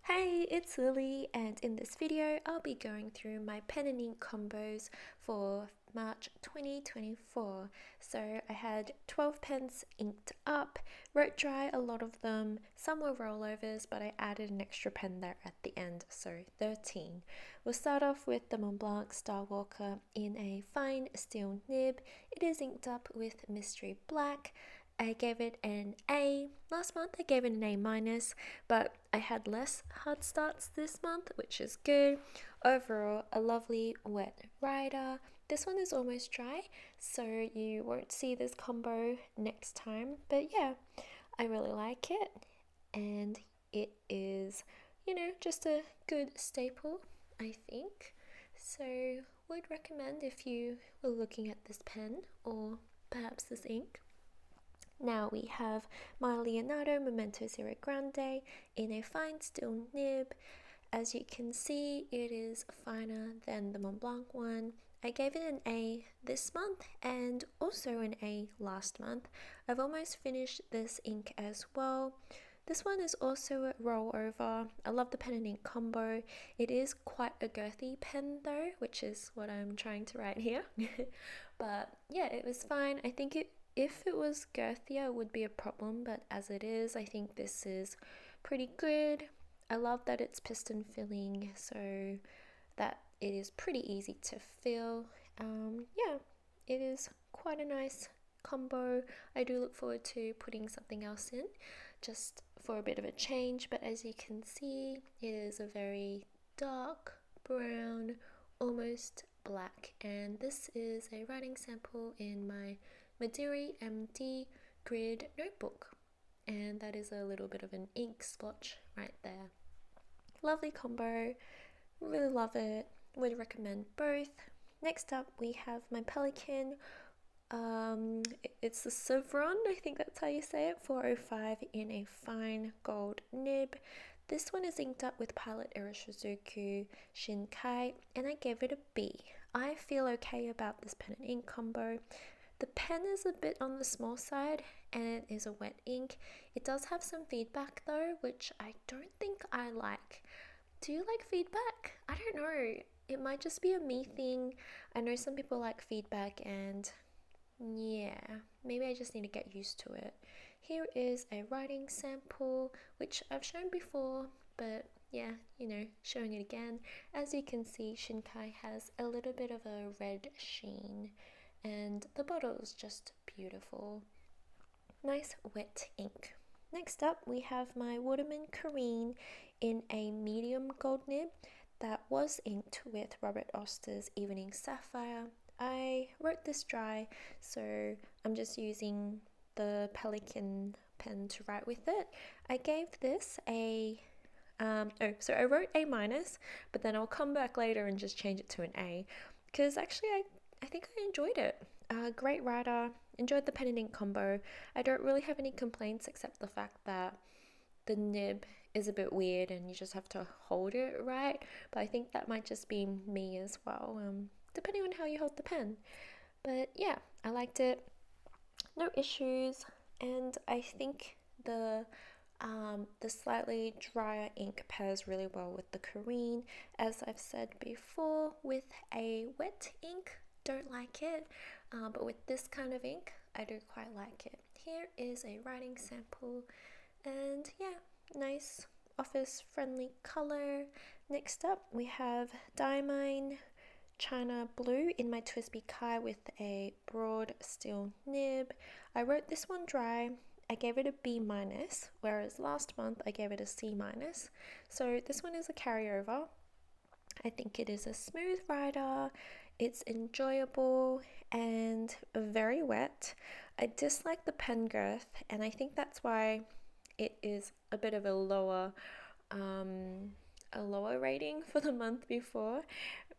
Hey, it's Lily, and in this video I'll be going through my pen and ink combos for March 2024. So I had 12 pens inked up, wrote dry a lot of them, some were rollovers, but I added an extra pen there at the end, so 13. We'll start off with the Mont Blanc Star Walker in a fine steel nib. It is inked up with Mystery Black. I gave it an A. Last month I gave it an A minus, but I had less hard starts this month, which is good. Overall, a lovely wet rider. This one is almost dry, so you won't see this combo next time. But yeah, I really like it, and it is, just a good staple, I think. So, would recommend if you were looking at this pen or perhaps this ink. Now we have my Leonardo Memento Zero Grande in a fine steel nib. As you can see, it is finer than the Mont Blanc one. I gave it an A this month and also an A last month. I've almost finished this ink as well. This one is also a rollover. I love the pen and ink combo. It is quite a girthy pen though, which is what I'm trying to write here. But yeah, it was fine. I think if it was girthier, it would be a problem, but as it is, I think this is pretty good. I love that it's piston filling, so that it is pretty easy to fill. Yeah, it is quite a nice combo. I do look forward to putting something else in, just for a bit of a change, but as you can see, it is a very dark brown, almost black, and this is a writing sample in my Midori MD grid notebook, and that is a little bit of an ink splotch right there. Lovely combo, really love it, would recommend both. Next up we have my Pelikan. It's the Sevron, I think that's how you say it, 405 in a fine gold nib. This one is inked up with Pilot Iroshizuku Shinkai, and I gave it a B. I feel okay about this pen and ink combo. The pen is a bit on the small side and it is a wet ink. It does have some feedback though, which I don't think I like. Do you like feedback? I don't know. It might just be a me thing. I know some people like feedback and yeah, maybe I just need to get used to it. Here is a writing sample, which I've shown before, but yeah, showing it again. As you can see, Shinkai has a little bit of a red sheen, and the bottle is just beautiful. Nice wet ink. Next up we have my Waterman Kareen in a medium gold nib that was inked with Robert Oster's Evening Sapphire. I wrote this dry, so I'm just using the Pelikan pen to write with it. I gave this a so I wrote A minus, but then I'll come back later and just change it to an A, because actually I think I enjoyed it. Great writer, enjoyed the pen and ink combo. I don't really have any complaints except the fact that the nib is a bit weird and you just have to hold it right, but I think that might just be me as well, depending on how you hold the pen. But yeah, I liked it, no issues, and I think the slightly drier ink pairs really well with the Kareen. As I've said before, with a wet ink, don't like it, but with this kind of ink, I do quite like it. Here is a writing sample, and yeah, nice office friendly color. Next up we have Diamond China Blue in my TWSBI Kai with a broad steel nib. I wrote this one dry. I gave it a B minus, whereas last month I gave it a C minus. So this one is a carryover. I think it is a smooth rider. It's enjoyable and very wet. I dislike the pen girth, and I think that's why it is a bit of a lower rating for the month before.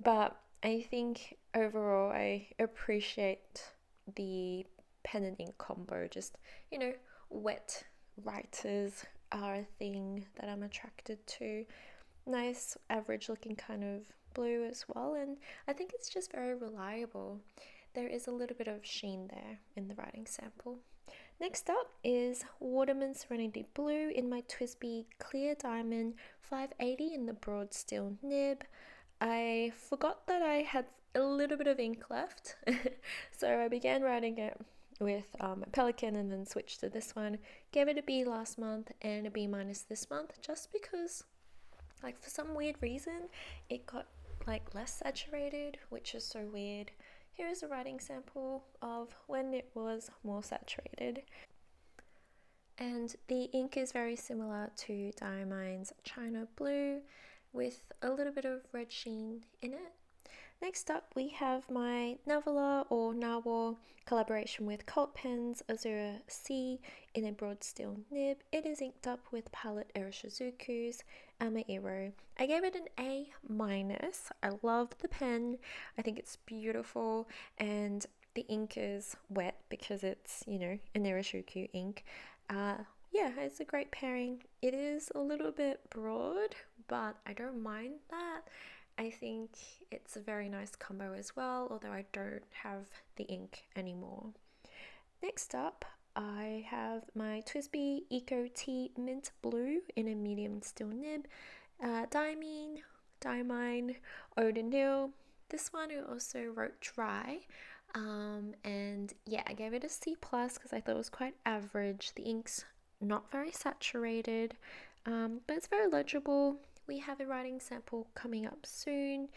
But I think overall I appreciate the pen and ink combo. Just, wet writers are a thing that I'm attracted to. Nice average looking kind of blue as well, and I think it's just very reliable. There is a little bit of sheen there in the writing sample. Next up is Waterman Serenity Blue in my TWSBI Clear Diamond 580 in the broad steel nib. I forgot that I had a little bit of ink left, so I began writing it with a Pelican and then switched to this one. Gave it a B last month and a B minus this month, just because, like, for some weird reason, it got like less saturated, which is so weird. Here is a writing sample of when it was more saturated. And the ink is very similar to Diamine's China Blue with a little bit of red sheen in it. Next up, we have my Navala or Narwhal collaboration with Cult Pens Azura C in a broad steel nib. It is inked up with palette Erishizuku's Amairo. I gave it an A minus. I love the pen. I think it's beautiful, and the ink is wet because it's, an Erishizuku ink. Yeah, it's a great pairing. It is a little bit broad, but I don't mind that. I think it's a very nice combo as well, although I don't have the ink anymore. Next up, I have my TWSBI Eco Tea Mint Blue in a medium steel nib. Diamine, Odinil. This one I also wrote dry. And yeah, I gave it a C plus because I thought it was quite average. The ink's not very saturated, but it's very legible. We have a writing sample coming up soon.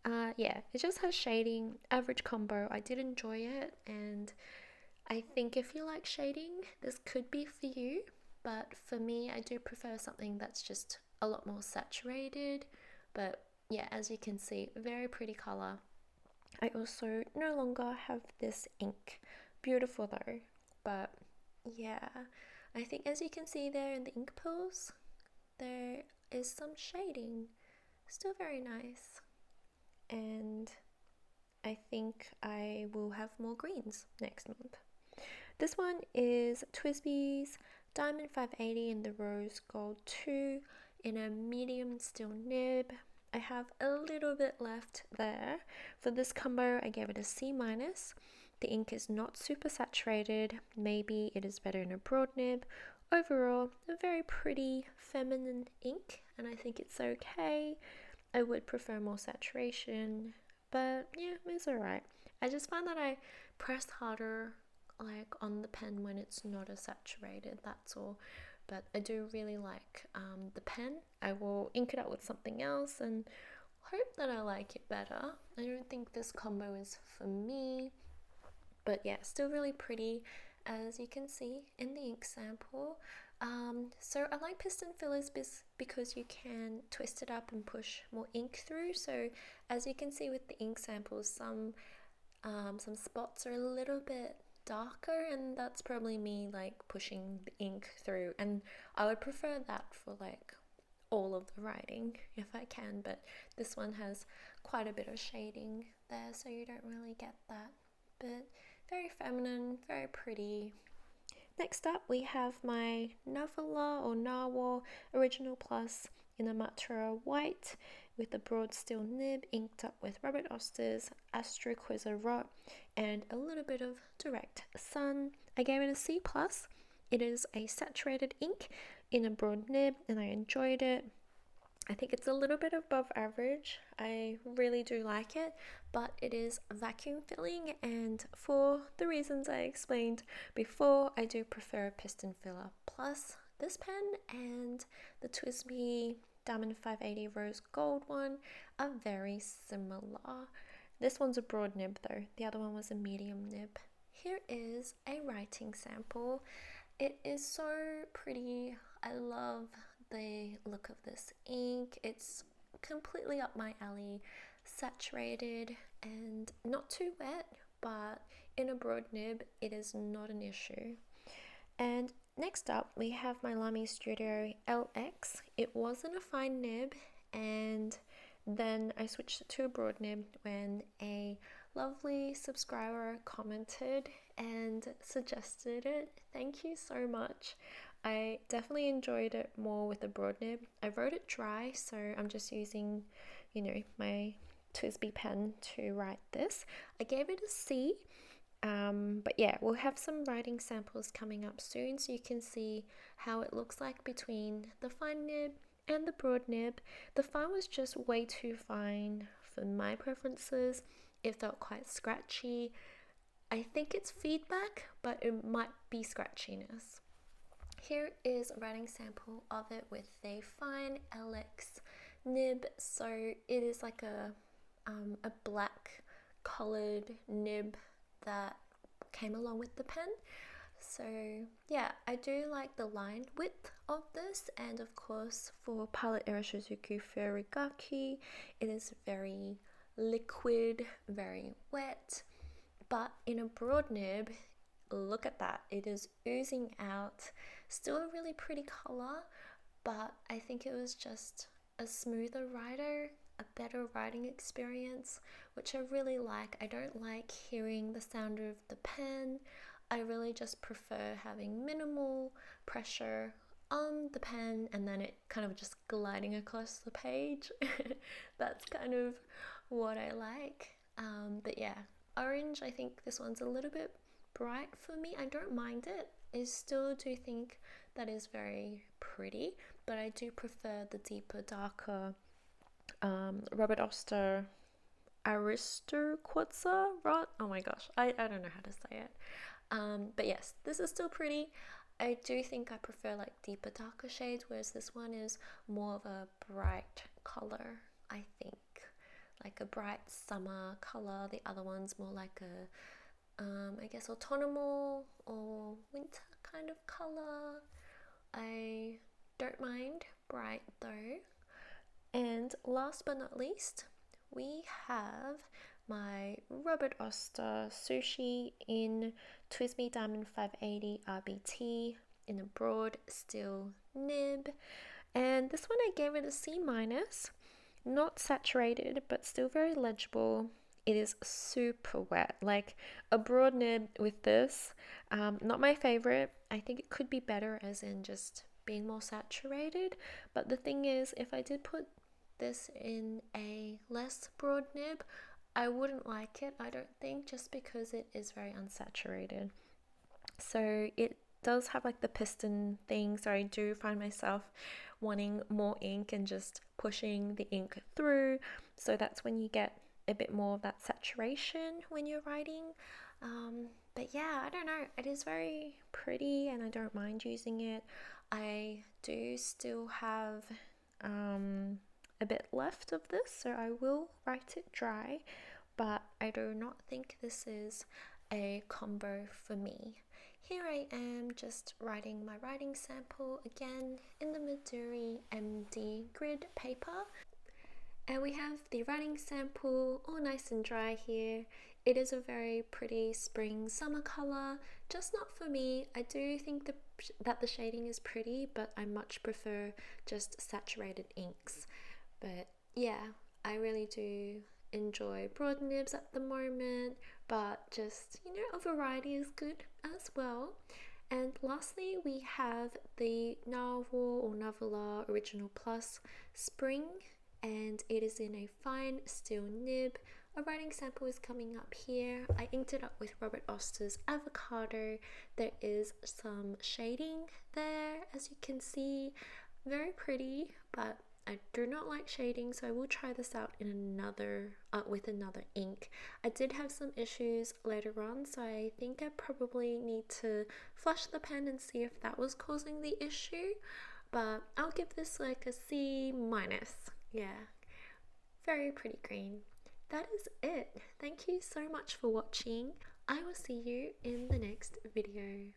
Yeah, it just has shading, average combo. I did enjoy it, and I think if you like shading, this could be for you. But for me, I do prefer something that's just a lot more saturated. But yeah, as you can see, very pretty color. I also no longer have this ink. Beautiful though. But yeah, I think as you can see there in the ink pools, there is some shading. Still very nice. And I think I will have more greens next month. This one is TWSBI's Diamond 580 in the Rose Gold 2 in a medium steel nib. I have a little bit left there. For this combo, I gave it a C minus. The ink is not super saturated. Maybe it is better in a broad nib. Overall, a very pretty feminine ink, and I think it's okay. I would prefer more saturation, but yeah, it's alright. I just find that I press harder like on the pen when it's not as saturated, that's all. But I do really like the pen. I will ink it up with something else and hope that I like it better. I don't think this combo is for me, but yeah, still really pretty, as you can see in the ink sample. So I like piston fillers because you can twist it up and push more ink through. So as you can see with the ink samples, some spots are a little bit darker, and that's probably me like pushing the ink through, and I would prefer that for like all of the writing if I can, but this one has quite a bit of shading there, so you don't really get that. But very feminine, very pretty. Next up, we have my Navala or Narwhal Original Plus in a Matera White with a broad steel nib, inked up with Robert Oster's Astro Quizzer Rot and a little bit of Direct Sun. I gave it a C plus. It is a saturated ink in a broad nib, and I enjoyed it. I think it's a little bit above average. I really do like it, but it is vacuum filling, and for the reasons I explained before, I do prefer a piston filler. Plus, this pen and the TWSBI Diamond 580 Rose Gold one are very similar. This one's a broad nib though, the other one was a medium nib. Here is a writing sample. It is so pretty. I love the look of this ink. It's completely up my alley, saturated and not too wet, but in a broad nib it is not an issue. And next up we have my Lamy Studio LX. It wasn't a fine nib, and then I switched it to a broad nib when a lovely subscriber commented and suggested it. Thank you so much. I definitely enjoyed it more with a broad nib. I wrote it dry, so I'm just using, my TWSBI pen to write this. I gave it a C. But yeah, we'll have some writing samples coming up soon so you can see how it looks like between the fine nib and the broad nib. The fine was just way too fine for my preferences. It felt quite scratchy. I think it's feedback, but it might be scratchiness. Here is a writing sample of it with a fine LX nib. So it is like a black colored nib that came along with the pen. So yeah, I do like the line width of this, and of course for Pilot Irashizuku Furigaki, it is very liquid, very wet, but in a broad nib, look at that, it is oozing out. Still a really pretty color, but I think it was just a smoother writer, a better writing experience, which I really like. I don't like hearing the sound of the pen. I really just prefer having minimal pressure on the pen and then it kind of just gliding across the page. That's kind of what I like. But yeah, orange, I think this one's a little bit bright for me. I don't mind it. I still do think that is very pretty, but I do prefer the deeper, darker Robert Oster Aristoquartza rot. Oh my gosh, I don't know how to say it. But yes, this is still pretty. I do think I prefer like deeper, darker shades, whereas this one is more of a bright color, I think. Like a bright summer color. The other one's more like a, I guess, autumnal or winter kind of color. I don't mind bright though. And last but not least, we have my Robert Oster Sushi in TWSBI Diamond 580 RBT in a broad steel nib. And this one I gave it a C-. Not saturated, but still very legible. It is super wet. Like a broad nib with this, not my favorite. I think it could be better as in just being more saturated. But the thing is, if I did put this in a less broad nib, I wouldn't like it, I don't think, just because it is very unsaturated. So it does have like the piston thing, so I do find myself wanting more ink and just pushing the ink through. So that's when you get a bit more of that saturation when you're writing. But yeah, I don't know, it is very pretty and I don't mind using it. I do still have a bit left of this, so I will write it dry, but I do not think this is a combo for me. Here I am just writing my writing sample again in the Midori MD grid paper. And we have the writing sample all nice and dry here. It is a very pretty spring summer color, just not for me. I do think that the shading is pretty, but I much prefer just saturated inks. But yeah, I really do enjoy broad nibs at the moment, but just, you know, a variety is good as well. And lastly, we have the Narwhal or Navula Original Plus Spring, and it is in a fine steel nib. A writing sample is coming up here. I inked it up with Robert Oster's Avocado. There is some shading there, as you can see. Very pretty, but I do not like shading, so I will try this out in another with another ink. I did have some issues later on, so I think I probably need to flush the pen and see if that was causing the issue, but I'll give this like a C-. Yeah, very pretty green. That is it. Thank you so much for watching. I will see you in the next video.